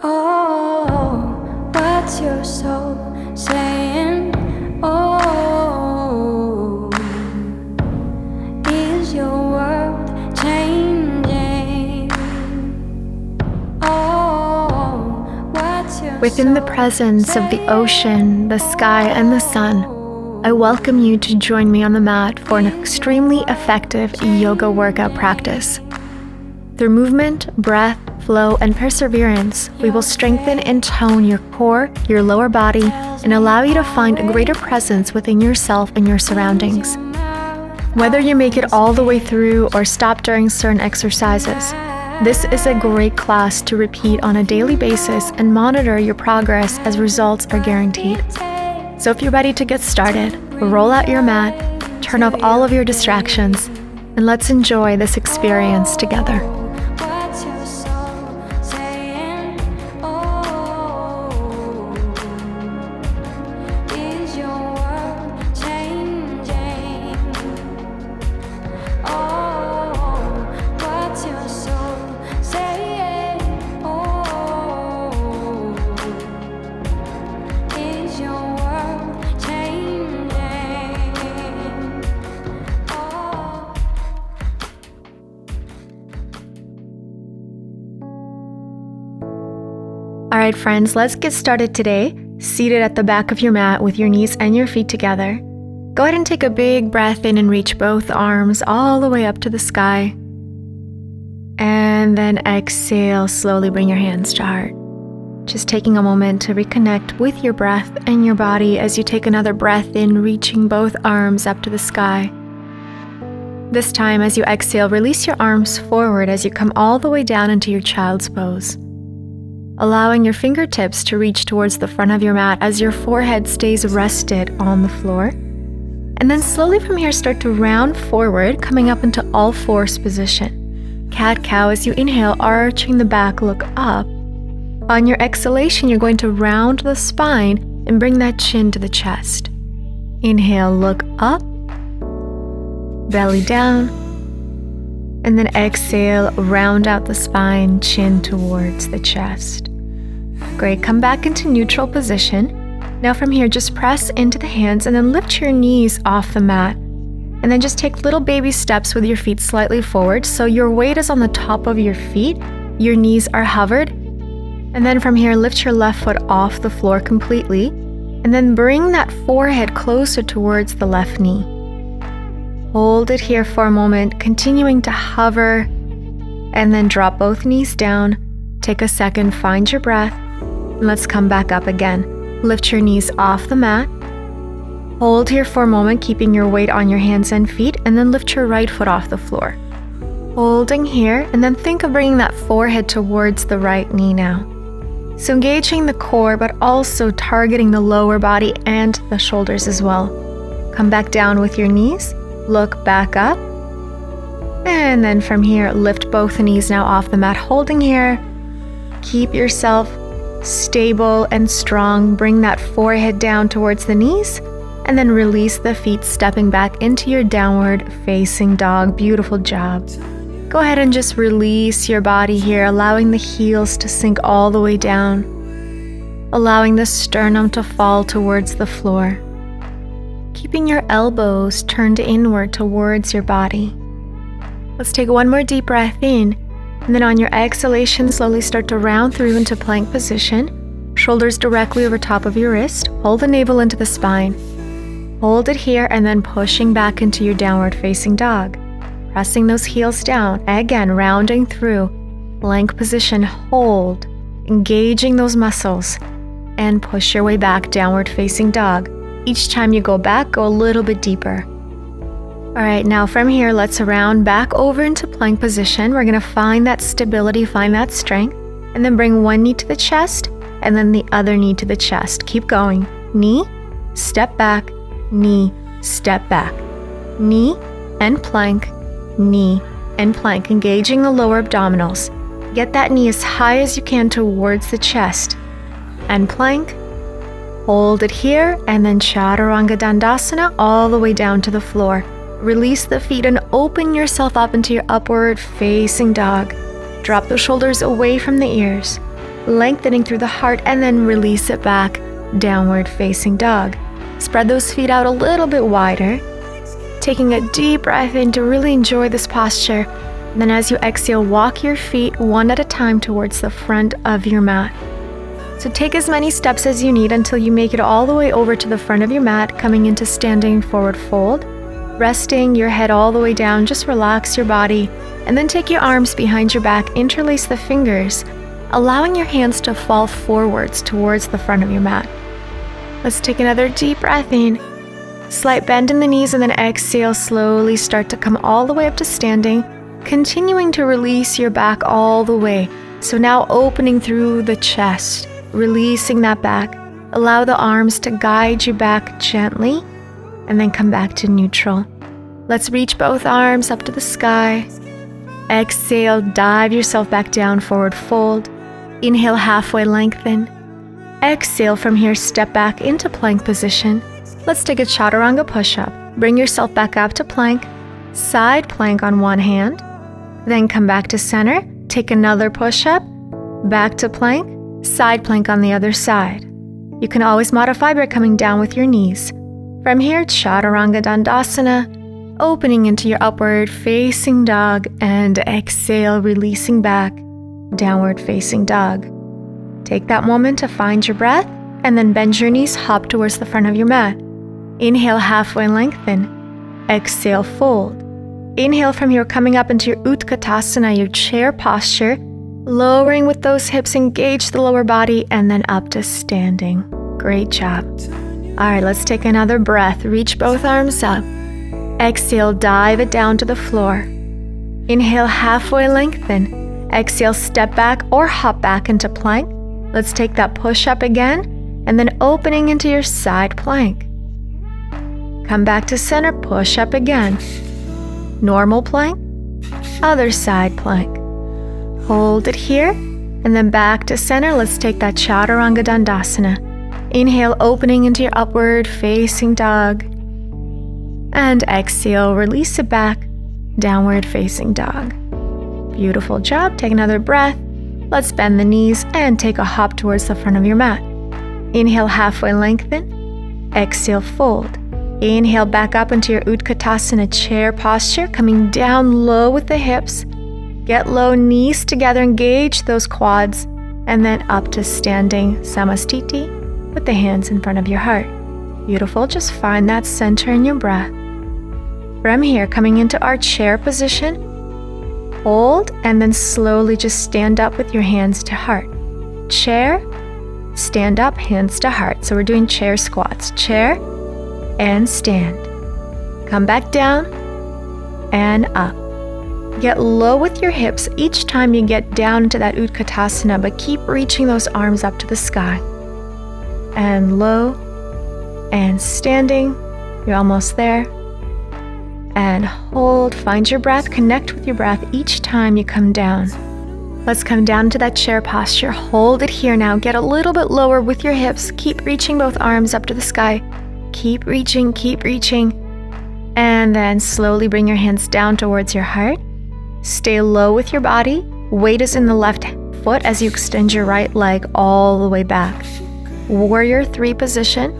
Oh, what's your soul saying? Oh, is your world changing? Oh, what's your Within the presence of the ocean, the sky, and the sun, I welcome you to join me on the mat for an extremely effective yoga workout practice. Through movement, breath, flow, and perseverance, we will strengthen and tone your core, your lower body, and allow you to find a greater presence within yourself and your surroundings. Whether you make it all the way through or stop during certain exercises, this is a great class to repeat on a daily basis and monitor your progress as results are guaranteed. So if you're ready to get started, roll out your mat, turn off all of your distractions, and let's enjoy this experience together. Alright friends, let's get started today, seated at the back of your mat with your knees and your feet together. Go ahead and take a big breath in and reach both arms all the way up to the sky. And then exhale, slowly bring your hands to heart. Just taking a moment to reconnect with your breath and your body as you take another breath in, reaching both arms up to the sky. This time, as you exhale, release your arms forward as you come all the way down into your child's pose. Allowing your fingertips to reach towards the front of your mat as your forehead stays rested on the floor. And then slowly from here start to round forward, coming up into all fours position. Cat-cow as you inhale, arching the back, look up. On your exhalation, you're going to round the spine and bring that chin to the chest. Inhale, look up, belly down. And then exhale, round out the spine, chin towards the chest. Great, come back into neutral position. Now from here, just press into the hands and then lift your knees off the mat. And then just take little baby steps with your feet slightly forward so your weight is on the top of your feet, your knees are hovered. And then from here, lift your left foot off the floor completely. And then bring that forehead closer towards the left knee. Hold it here for a moment, continuing to hover, and then drop both knees down. Take a second, find your breath, and let's come back up again. Lift your knees off the mat. Hold here for a moment, keeping your weight on your hands and feet, and then lift your right foot off the floor. Holding here, and then think of bringing that forehead towards the right knee now. So engaging the core, but also targeting the lower body and the shoulders as well. Come back down with your knees. Look back up, and then from here, lift both knees now off the mat, holding here. Keep yourself stable and strong. Bring that forehead down towards the knees, and then release the feet, stepping back into your downward facing dog. Beautiful job. Go ahead and just release your body here, allowing the heels to sink all the way down, allowing the sternum to fall towards the floor. Keeping your elbows turned inward towards your body. Let's take one more deep breath in, and then on your exhalation, slowly start to round through into plank position. Shoulders directly over top of your wrist. Hold the navel into the spine. Hold it here, and then pushing back into your downward facing dog. Pressing those heels down, again rounding through. Plank position, hold, engaging those muscles, and push your way back, downward facing dog. Each time you go back, go a little bit deeper. Alright, now from here, let's round back over into plank position. We're going to find that stability, find that strength, and then bring one knee to the chest, and then the other knee to the chest. Keep going. Knee, step back, knee, step back. Knee and plank, knee and plank, engaging the lower abdominals. Get that knee as high as you can towards the chest. And plank. Hold it here, and then Chaturanga Dandasana all the way down to the floor. Release the feet and open yourself up into your upward facing dog. Drop the shoulders away from the ears. lengthening through the heart, and then release it back, downward facing dog. Spread those feet out a little bit wider, taking a deep breath in to really enjoy this posture. And then as you exhale, walk your feet one at a time towards the front of your mat. So take as many steps as you need until you make it all the way over to the front of your mat, coming into standing forward fold. Resting your head all the way down, just relax your body, and then take your arms behind your back, interlace the fingers, allowing your hands to fall forwards towards the front of your mat. Let's take another deep breath in, slight bend in the knees, and then exhale, slowly start to come all the way up to standing, continuing to release your back all the way. So now opening through the chest, releasing that back, allow the arms to guide you back gently, and then come back to neutral. Let's reach both arms up to the sky. Exhale, dive yourself back down, forward fold. Inhale, halfway lengthen. Exhale, from here, step back into plank position. Let's take a chaturanga push-up. Bring yourself back up to plank. Side plank on one hand. Then come back to center. Take another push-up. Back to plank. Side plank on the other side. You can always modify by coming down with your knees. From here, chaturanga dandasana, opening into your upward facing dog, and exhale, releasing back, downward facing dog. Take that moment to find your breath, and then bend your knees, hop towards the front of your mat. Inhale, halfway lengthen. Exhale, fold. Inhale from here, coming up into your Utkatasana, your chair posture, lowering with those hips, engage the lower body, and then up to standing. Great job. All right, let's take another breath. Reach both arms up. Exhale, dive it down to the floor. Inhale, halfway lengthen. Exhale, step back or hop back into plank. Let's take that push up again, and then opening into your side plank. Come back to center, push up again. Normal plank, other side plank. Hold it here, and then back to center. Let's take that chaturanga dandasana. Inhale, opening into your upward facing dog. And exhale, release it back, downward facing dog. Beautiful job. Take another breath. Let's bend the knees and take a hop towards the front of your mat. Inhale, halfway lengthen. Exhale, fold. Inhale, back up into your Utkatasana chair posture, coming down low with the hips. Get low, knees together, engage those quads, and then up to standing Samastiti with the hands in front of your heart. Beautiful. Just find that center in your breath. From here, coming into our chair position, hold, and then slowly just stand up with your hands to heart. Chair, stand up, hands to heart. So we're doing chair squats. Chair and stand. Come back down and up. Get low with your hips each time you get down into that Utkatasana, but keep reaching those arms up to the sky. And low and standing. You're almost there. And hold, find your breath, connect with your breath each time you come down. Let's come down to that chair posture. Hold it here now. Get a little bit lower with your hips. Keep reaching both arms up to the sky. Keep reaching, keep reaching. And then slowly bring your hands down towards your heart. Stay low with your body. Weight is in the left foot as you extend your right leg all the way back. Warrior 3 position.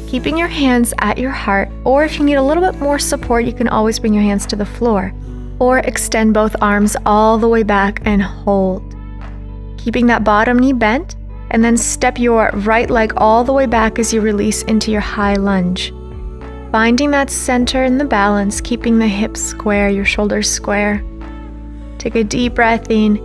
Keeping your hands at your heart, or if you need a little bit more support, you can always bring your hands to the floor, or extend both arms all the way back and hold. Keeping that bottom knee bent, and then step your right leg all the way back as you release into your high lunge. Finding that center in the balance, keeping the hips square, your shoulders square. Take a deep breath in,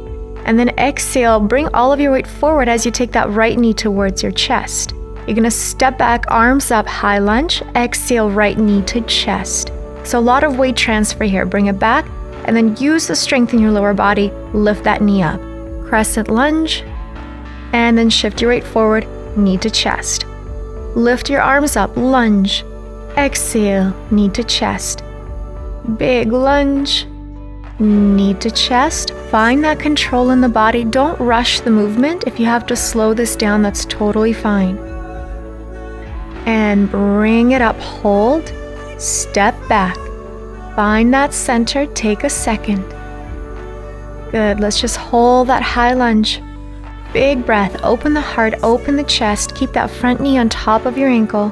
and then exhale, bring all of your weight forward as you take that right knee towards your chest. You're gonna step back, arms up, high lunge, exhale, right knee to chest. So a lot of weight transfer here. Bring it back, and then use the strength in your lower body, lift that knee up. Crescent lunge, and then shift your weight forward, knee to chest. Lift your arms up, lunge, exhale, knee to chest. Big lunge, knee to chest. Find that control in the body. Don't rush the movement. If you have to slow this down, that's totally fine. And bring it up, hold, step back. Find that center, take a second. Good, let's just hold that high lunge. big breath. Open the heart, open the chest. Keep that front knee on top of your ankle.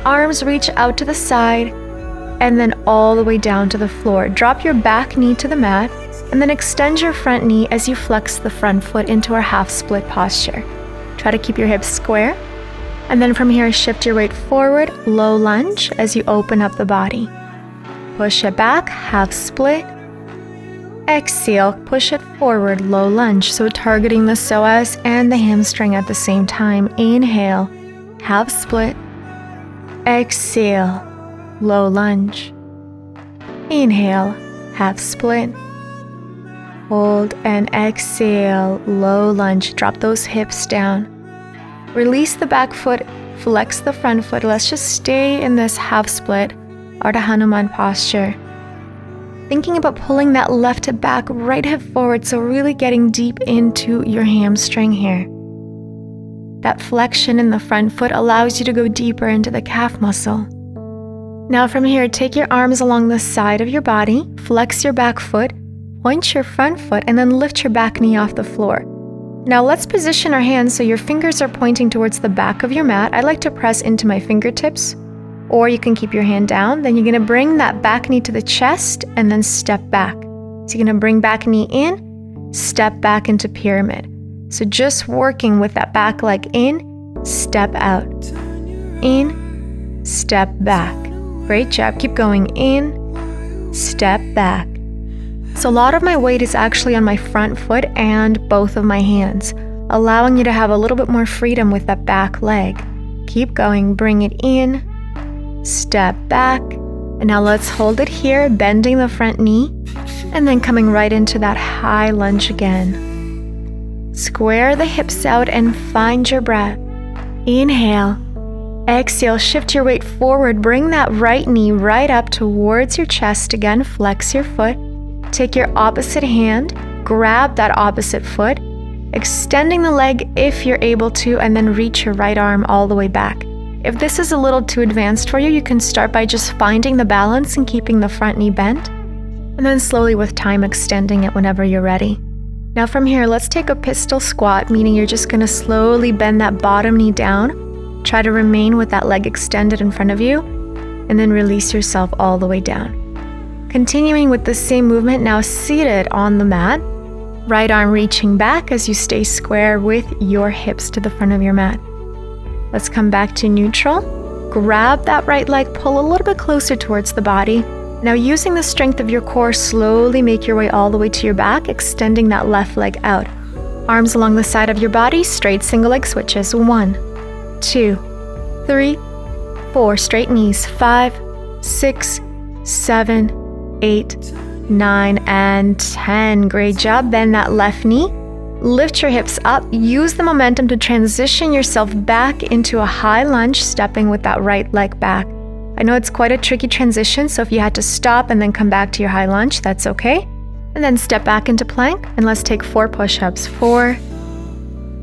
Arms reach out to the side and then all the way down to the floor. Drop your back knee to the mat and then extend your front knee as you flex the front foot into our half split posture. Try to keep your hips square. And then from here, shift your weight forward, low lunge as you open up the body. Push it back, half split. Exhale, push it forward, low lunge. So targeting the psoas and the hamstring at the same time. Inhale, half split. Exhale, low lunge. Inhale, half split. Hold and exhale, low lunge. Drop those hips down. Release the back foot, flex the front foot. Let's just stay in this half split, Ardha Hanuman posture. Thinking about pulling that left hip back, right hip forward, so really getting deep into your hamstring here. That flexion in the front foot allows you to go deeper into the calf muscle. Now from here, take your arms along the side of your body, flex your back foot, point your front foot, and then lift your back knee off the floor. Now let's position our hands so your fingers are pointing towards the back of your mat. I like to press into my fingertips, or you can keep your hand down. Then you're going to bring that back knee to the chest and then step back. So you're going to bring back knee in, step back into pyramid. So just working with that back leg in, step out, in, step back. Great job. Keep going in, step back. So a lot of my weight is actually on my front foot and both of my hands, allowing you to have a little bit more freedom with that back leg. Keep going, bring it in, step back, and now let's hold it here, bending the front knee, and then coming right into that high lunge again. Square the hips out and find your breath. Inhale, exhale, shift your weight forward, bring that right knee right up towards your chest again, flex your foot. Take your opposite hand, grab that opposite foot, extending the leg if you're able to, and then reach your right arm all the way back. If this is a little too advanced for you, you can start by just finding the balance and keeping the front knee bent, and then slowly with time extending it whenever you're ready. Now from here, let's take a pistol squat, meaning you're just going to slowly bend that bottom knee down. Try to remain with that leg extended in front of you, and then release yourself all the way down. Continuing with the same movement, now seated on the mat, right arm reaching back as you stay square with your hips to the front of your mat. Let's come back to neutral. Grab that right leg, pull a little bit closer towards the body. Now using the strength of your core, slowly make your way all the way to your back, extending that left leg out. Arms along the side of your body, straight single leg switches. 1, 2, 3, 4. Straight knees. 5, 6, 7, 8, 9, and 10. Great job. Bend that left knee. Lift your hips up. Use the momentum to transition yourself back into a high lunge, stepping with that right leg back. I know it's quite a tricky transition, so if you had to stop and then come back to your high lunge, that's okay. And then step back into plank, and let's take 4 push-ups. 4,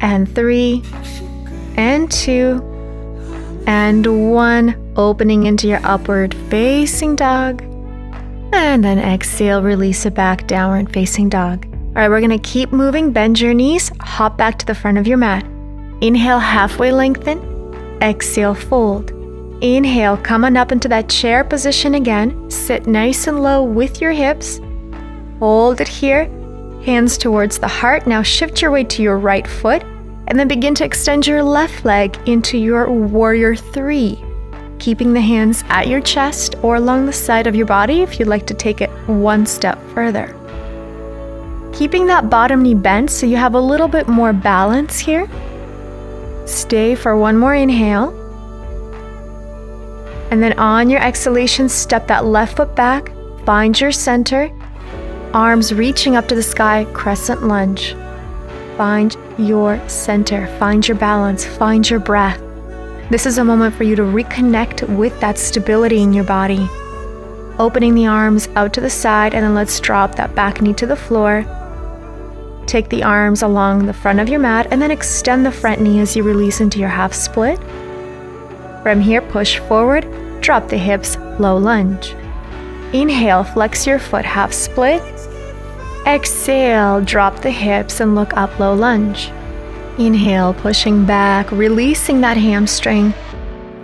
and 3, and 2, and 1. Opening into your upward facing dog. And then exhale, release it back, downward facing dog. All right, we're gonna keep moving. Bend your knees, hop back to the front of your mat. Inhale, halfway lengthen. Exhale, fold. Inhale, come on up into that chair position again. Sit nice and low with your hips. Hold it here. Hands towards the heart. Now shift your weight to your right foot and then begin to extend your left leg into your warrior 3. Keeping the hands at your chest or along the side of your body if you'd like to take it one step further. Keeping that bottom knee bent so you have a little bit more balance here. Stay for one more inhale. And then on your exhalation, step that left foot back, find your center, arms reaching up to the sky, crescent lunge. Find your center, find your balance, find your breath. This is a moment for you to reconnect with that stability in your body. Opening the arms out to the side, and then let's drop that back knee to the floor. Take the arms along the front of your mat, and then extend the front knee as you release into your half split. From here, push forward, drop the hips, low lunge. Inhale, flex your foot, half split. Exhale, drop the hips and look up, low lunge. Inhale, pushing back, releasing that hamstring.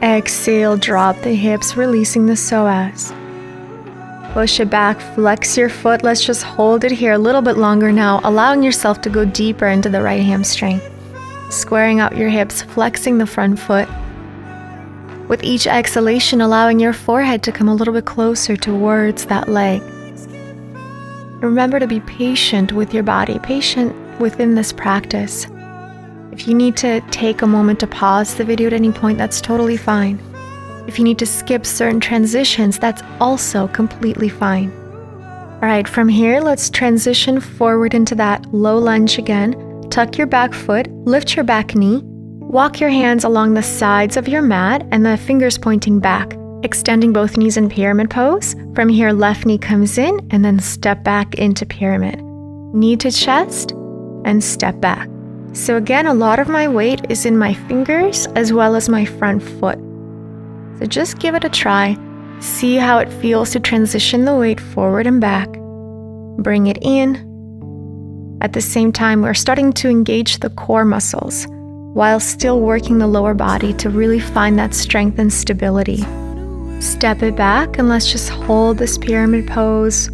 Exhale, drop the hips, releasing the psoas. Push it back, flex your foot. Let's just hold it here a little bit longer now, allowing yourself to go deeper into the right hamstring. Squaring out your hips, flexing the front foot. With each exhalation, allowing your forehead to come a little bit closer towards that leg. Remember to be patient with your body, patient within this practice. If you need to take a moment to pause the video at any point, that's totally fine. If you need to skip certain transitions, that's also completely fine. All right, from here, let's transition forward into that low lunge again. Tuck your back foot, lift your back knee, walk your hands along the sides of your mat and the fingers pointing back, extending both knees in pyramid pose. From here, left knee comes in and then step back into pyramid. Knee to chest and step back. So again, a lot of my weight is in my fingers as well as my front foot. So just give it a try. See how it feels to transition the weight forward and back. Bring it in. At the same time, we're starting to engage the core muscles while still working the lower body to really find that strength and stability. Step it back and let's just hold this pyramid pose,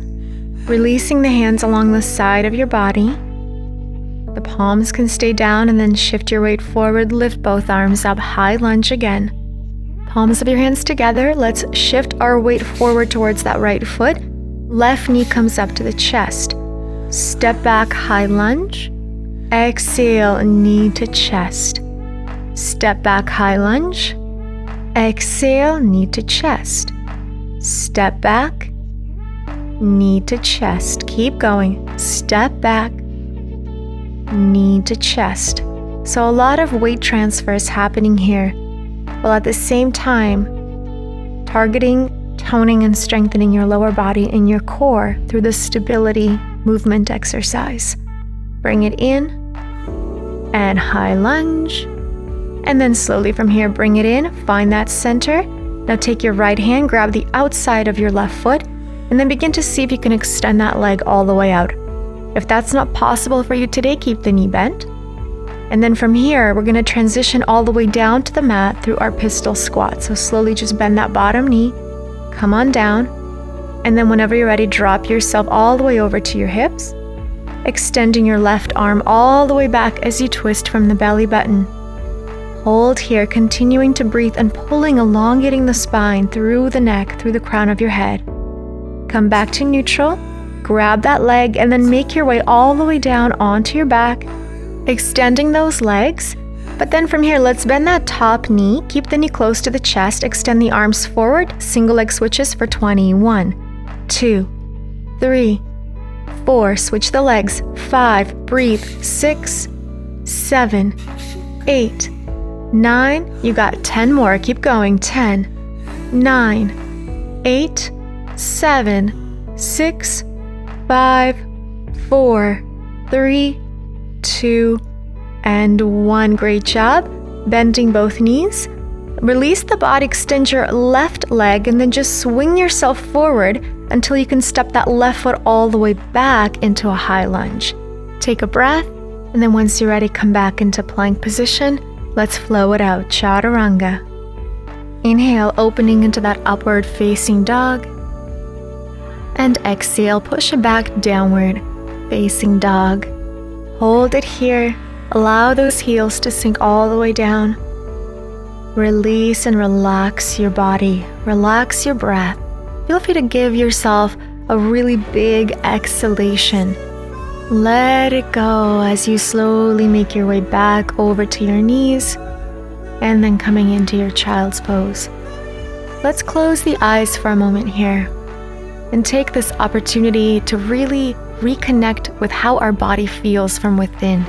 releasing the hands along the side of your body. The palms can stay down and then shift your weight forward. Lift both arms up, high lunge again. Palms of your hands together. Let's shift our weight forward towards that right foot. Left knee comes up to the chest. Step back, high lunge. Exhale, knee to chest. Step back, high lunge. Exhale, knee to chest. Step back, knee to chest. Keep going. Step back, knee to chest. So a lot of weight transfer is happening here, while at the same time targeting, toning, and strengthening your lower body and your core through the stability movement exercise. Bring it in and high lunge. And then slowly from here, bring it in, find that center. Now take your right hand, grab the outside of your left foot, and then begin to see if you can extend that leg all the way out. If that's not possible for you today, keep the knee bent. And then from here, we're going to transition all the way down to the mat through our pistol squat. So slowly just bend that bottom knee, come on down, and then whenever you're ready, drop yourself all the way over to your hips, extending your left arm all the way back as you twist from the belly button. Hold here, continuing to breathe and pulling, elongating the spine through the neck, through the crown of your head. Come back to neutral, grab that leg, and then make your way all the way down onto your back, extending those legs. But then from here, let's bend that top knee, keep the knee close to the chest, extend the arms forward, single leg switches for 20. 1, 2, 3, 4, switch the legs, 5, breathe, 6, 7, 8, 9, you got 10 more, keep going, 10, 9, 8, 7, 6, 5, 4, 3, 2, and 1. Great job. Bending both knees. Release the body, extend your left leg, and then just swing yourself forward until you can step that left foot all the way back into a high lunge. Take a breath, and then once you're ready, come back into plank position. Let's flow it out. Chaturanga. Inhale, opening into that upward facing dog. And exhale, push it back, downward facing dog. Hold it here. Allow those heels to sink all the way down. Release and relax your body. Relax your breath. Feel free to give yourself a really big exhalation. Let it go as you slowly make your way back over to your knees and then coming into your child's pose. Let's close the eyes for a moment here and take this opportunity to really reconnect with how our body feels from within.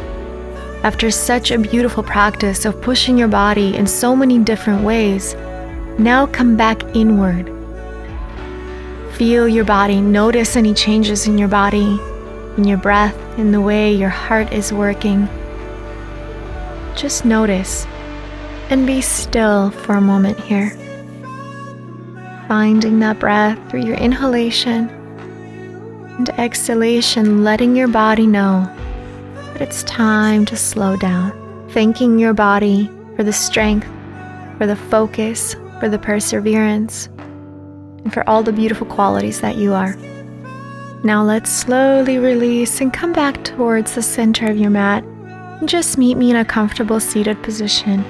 After such a beautiful practice of pushing your body in so many different ways, now come back inward. Feel your body, notice any changes in your body, in your breath, in the way your heart is working. Just notice and be still for a moment here. Finding that breath through your inhalation and exhalation, letting your body know that it's time to slow down. thanking your body for the strength, for the focus, for the perseverance, and for all the beautiful qualities that you are. Now let's slowly release and come back towards the center of your mat and just meet me in a comfortable seated position.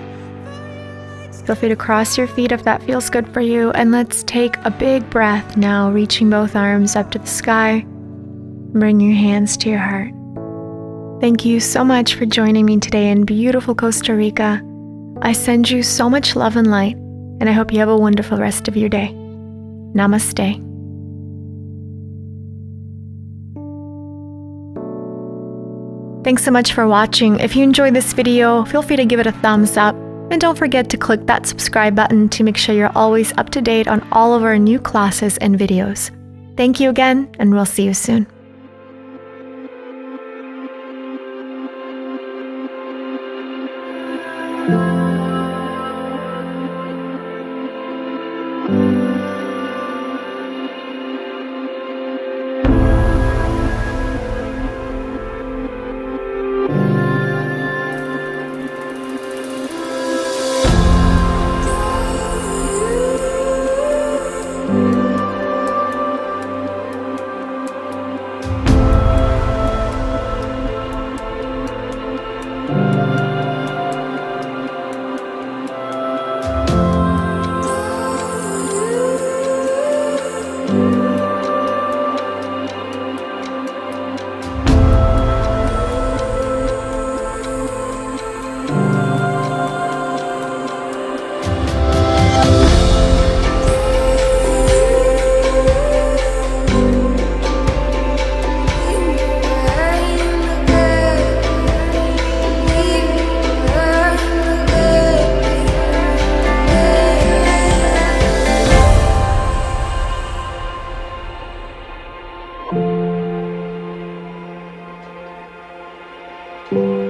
Feel free to cross your feet if that feels good for you, and let's take a big breath now, reaching both arms up to the sky. Bring your hands to your heart. Thank you so much for joining me today in beautiful Costa Rica. I send you so much love and light, and I hope you have a wonderful rest of your day. Namaste. Thanks so much for watching. If you enjoyed this video, feel free to give it a thumbs up, and don't forget to click that subscribe button to make sure you're always up to date on all of our new classes and videos. Thank you again, and we'll see you soon. Thank you.